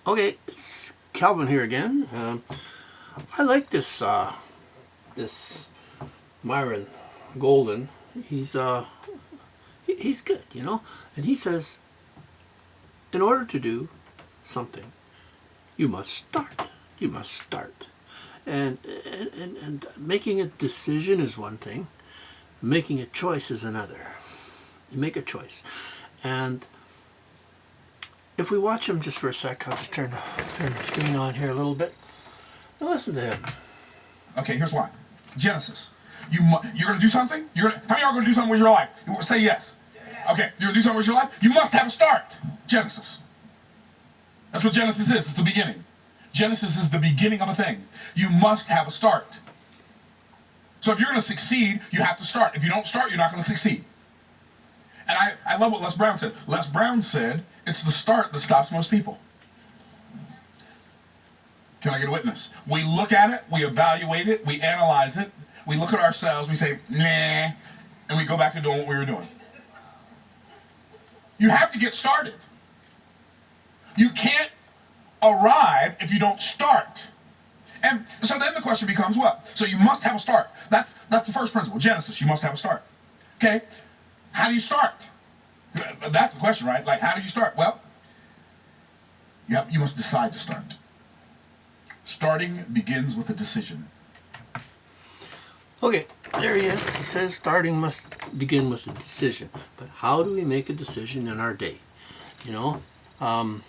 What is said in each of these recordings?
Okay, it's Calvin here again. I like this Myron Golden. He's good, you know. And he says, in order to do something, you must start. You must start. And making a decision is one thing. Making a choice is another. You make a choice, and if we watch him just for a sec, I'll just turn the screen on here a little bit. Now listen to him. Okay, here's why. Genesis. You're going to do something? How many of y'all are going to do something with your life? Say yes. Okay, you're going to do something with your life? You must have a start. Genesis. That's what Genesis is. It's the beginning. Genesis is the beginning of a thing. You must have a start. So if you're going to succeed, you have to start. If you don't start, you're not going to succeed. And I love what Les Brown said. Les Brown said, it's the start that stops most people. Can I get a witness? We look at it, we evaluate it, we analyze it, we look at ourselves, we say, nah, and we go back to doing what we were doing. You have to get started. You can't arrive if you don't start. And so then the question becomes what? So you must have a start. That's the first principle. Genesis, you must have a start. Okay? How do you start? That's the question, right? Like, how do you start? Well, you must decide to start. Starting begins with a decision. Okay, there he is. He says starting must begin with a decision. But how do we make a decision in our day? You know, I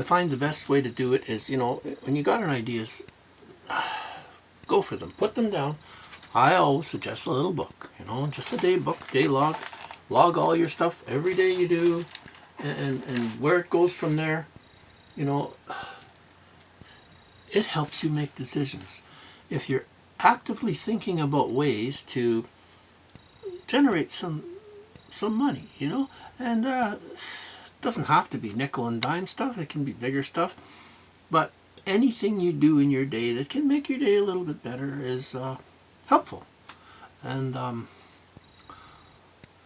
find the best way to do it is, you know, when you got an ideas, go for them. Put them down. I always suggest a little book, you know, just a day book, day log. Log all your stuff every day you do, and where it goes from there, you know, it helps you make decisions. If you're actively thinking about ways to generate some money, you know, and it doesn't have to be nickel and dime stuff. It can be bigger stuff, but anything you do in your day that can make your day a little bit better is helpful. And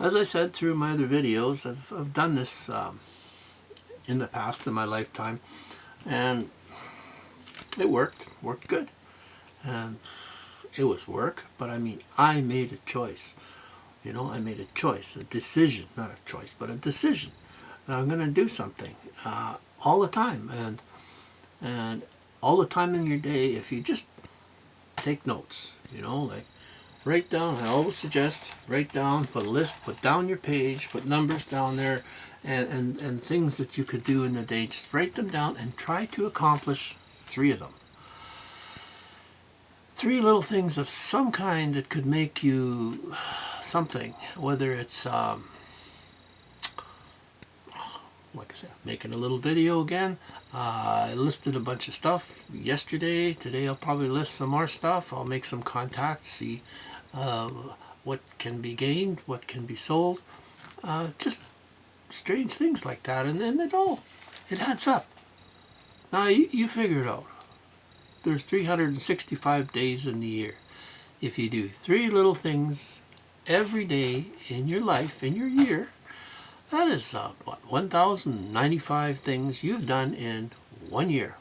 as I said through my other videos, I've done this in the past in my lifetime, and it worked good. And it was work, but I mean, I made a choice. You know, I made a choice, a decision, not a choice, but a decision. And I'm going to do something all the time, and all the time in your day. If you just take notes, you know, like write down. I always suggest write down, put a list, put down your page, put numbers down there, and things that you could do in the day. Just write them down and try to accomplish 3 of them. 3 little things of some kind that could make you something, whether it's like I said, making a little video again. I listed a bunch of stuff yesterday. Today I'll probably list some more stuff. I'll make some contacts, see what can be gained, what can be sold. Just strange things like that, and then it adds up. Now you figure it out. There's 365 days in the year. If you do 3 little things every day in your life, in your year, that is, 1,095 things you've done in 1 year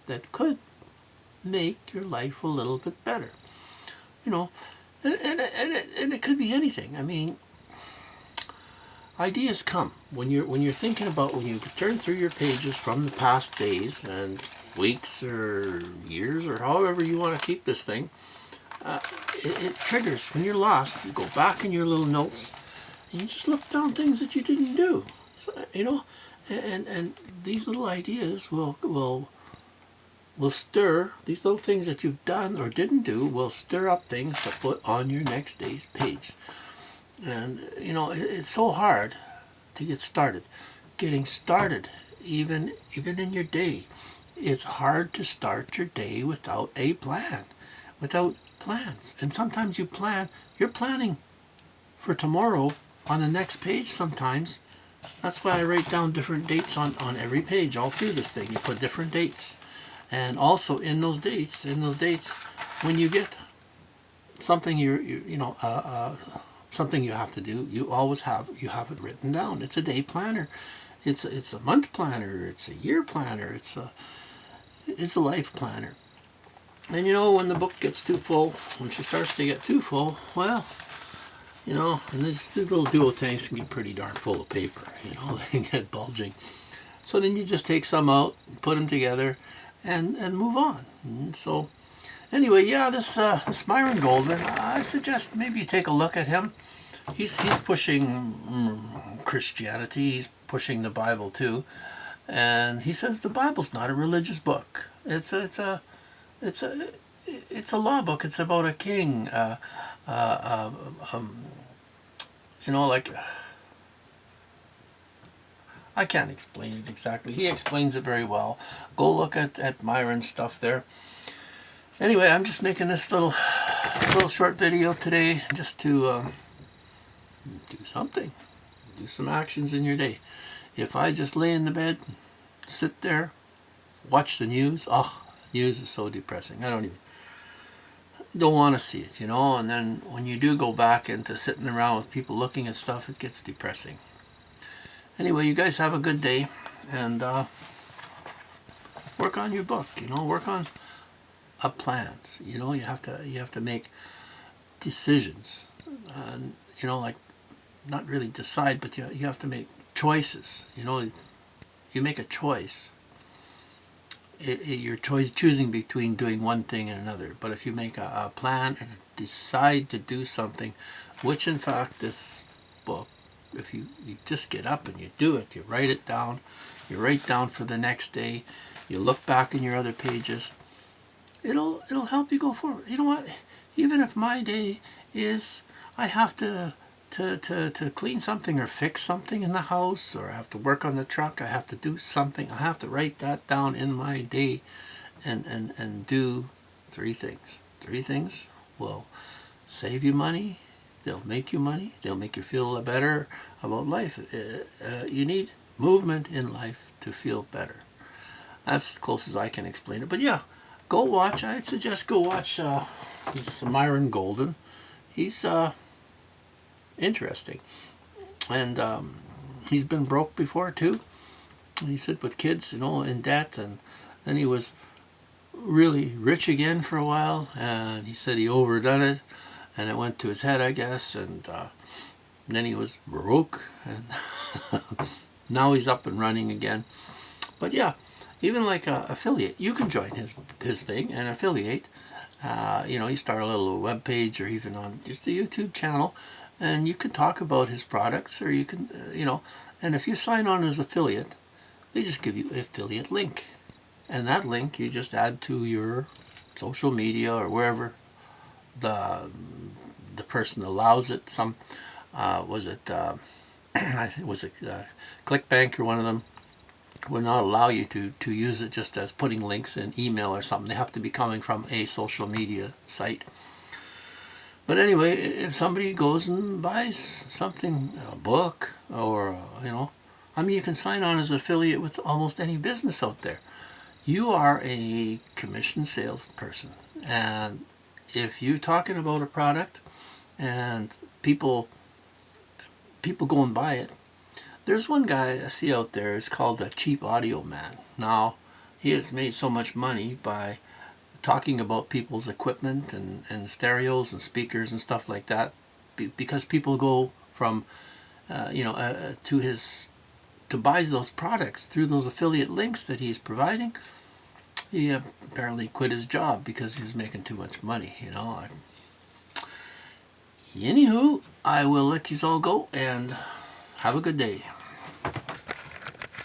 that could make your life a little bit better. You know, and it could be anything. I mean, ideas come when you're thinking about, when you turn through your pages from the past days and weeks or years or however you want to keep this thing. It triggers. When you're lost, you go back in your little notes and you just look down things that you didn't do. So, you know, and these little ideas will stir, these little things that you've done or didn't do will stir up things to put on your next day's page. And, you know, it's so hard to get started. Getting started, even in your day. It's hard to start your day without a plan, without plans. And sometimes you're planning for tomorrow on the next page sometimes. That's why I write down different dates on every page all through this thing. You put different dates. And also in those dates, when you get something something you have to do, you have it written down. It's a day planner. It's a month planner, it's a year planner, it's a life planner. And you know, when the book gets too full, when she starts to get too full, well, you know, and these little duo tanks can get pretty darn full of paper, you know, they get bulging. So then you just take some out, put them together, and move on. And so anyway, yeah, this Myron Golden, I suggest maybe you take a look at him. He's pushing Christianity, he's pushing the Bible too, and he says the Bible's not a religious book. It's a law book. It's about a king. You know, like, I can't explain it exactly. He explains it very well. Go look at Myron's stuff there. Anyway, I'm just making this little short video today just to do something. Do some actions in your day. If I just lay in the bed, sit there, watch the news, news is so depressing. I don't want to see it, you know. And then when you do go back into sitting around with people looking at stuff, it gets depressing. Anyway, you guys have a good day, and work on your book, you know. Work on plans, you know. You have to make decisions, and you know, like, not really decide, but you have to make choices, you know. You make a choice. You're choosing between doing one thing and another. But if you make a plan and decide to do something, which in fact this book, if you just get up and you do it, you write it down, you write down for the next day, you look back in your other pages, it'll help you go forward. You know what? Even if my day is I have to clean something or fix something in the house, or I have to work on the truck, I have to do something, I have to write that down in my day and do 3 things. 3 things will save you money, they'll make you money, they'll make you feel better about life. You need movement in life to feel better. That's as close as I can explain it. But yeah, go watch. I'd suggest go watch this Myron Golden. He's interesting, and he's been broke before too. He said with kids, you know, in debt, and then he was really rich again for a while, and he said he overdone it, and it went to his head, I guess, and then he was broke, and now he's up and running again. But yeah, even like affiliate, you can join his thing and affiliate. You know, you start a little web page, or even on just a YouTube channel, and you can talk about his products, or you can, you know, and if you sign on as affiliate, they just give you an affiliate link. And that link you just add to your social media or wherever the person allows it. Some, was it ClickBank or one of them would not allow you to use it just as putting links in email or something. They have to be coming from a social media site. But anyway, if somebody goes and buys something, a book, or, you know, I mean, you can sign on as an affiliate with almost any business out there. You are a commission salesperson. And if you're talking about a product and people go and buy it, there's one guy I see out there, it's called a Cheap Audio Man. Now, he has made so much money by talking about people's equipment and stereos and speakers and stuff like that, because people go from to buy those products through those affiliate links that he's providing. He apparently quit his job because he was making too much money, you know. Anywho, I will let you all go, and have a good day.